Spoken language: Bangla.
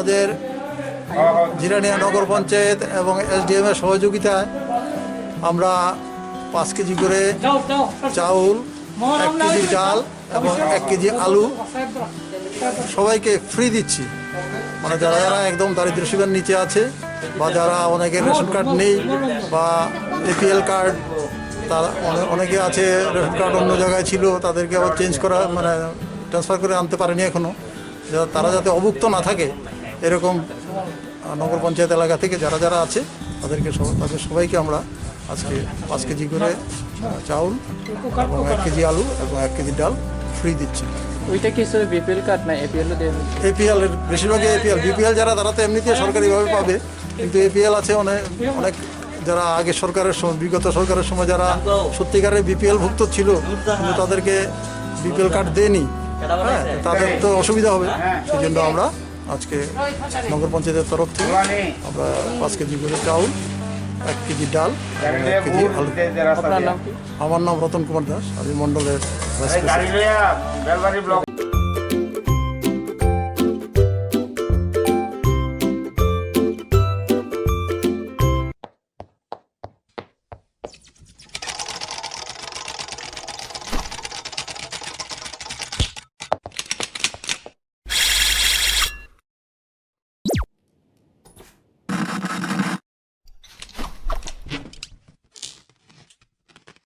আমাদের জিরানিয়া নগর পঞ্চায়েত এবং SDM এর সহযোগিতায় আমরা 5 কেজি করে চাউল, 1 কেজি ডাল এবং 1 কেজি আলু সবাইকে ফ্রি দিচ্ছি। মানে যারা যারা একদম দারিদ্র সীমার নিচে আছে বা যারা অনেকের রেশন কার্ড নেই বা APL কার্ড, তারা অনেকে আছে রেশন কার্ড অন্য জায়গায় ছিল, তাদেরকে আবার চেঞ্জ করা মানে ট্রান্সফার করে আনতে পারেনি এখনও, তারা যাতে অভুক্ত না থাকে এরকম নগর পঞ্চায়েত এলাকা থেকে যারা যারা আছে তাদের সবাইকে আমরা আজকে 5 কেজি করে চাউল এবং 1 কেজি আলু এবং 1 কেজি ডাল ফ্রি দিচ্ছি। ওইটা কি স্যার BPL কার্ড না APL? APL এর বেশিরভাগই APL, BPL যারা তারা তো এমনিতে সরকারিভাবে পাবে, কিন্তু APL আছে অনেক যারা আগে সরকারের সময়, বিগত সরকারের সময় যারা সত্যিকারের BPL ভুক্ত ছিল কিন্তু তাদেরকে BPL কার্ড দেয়নি, হ্যাঁ, তাদের তো অসুবিধা হবে। সেই জন্য আমরা আজকে নগর পঞ্চায়েতের তরফ থেকে আমরা 5 কেজি করে চাউল, 1 কেজি ডাল, 1 কেজি আলু। আপনার নাম কি? আমার নাম রতন কুমার দাস, আমি মণ্ডলের ভাইস প্রেসিডেন্ট।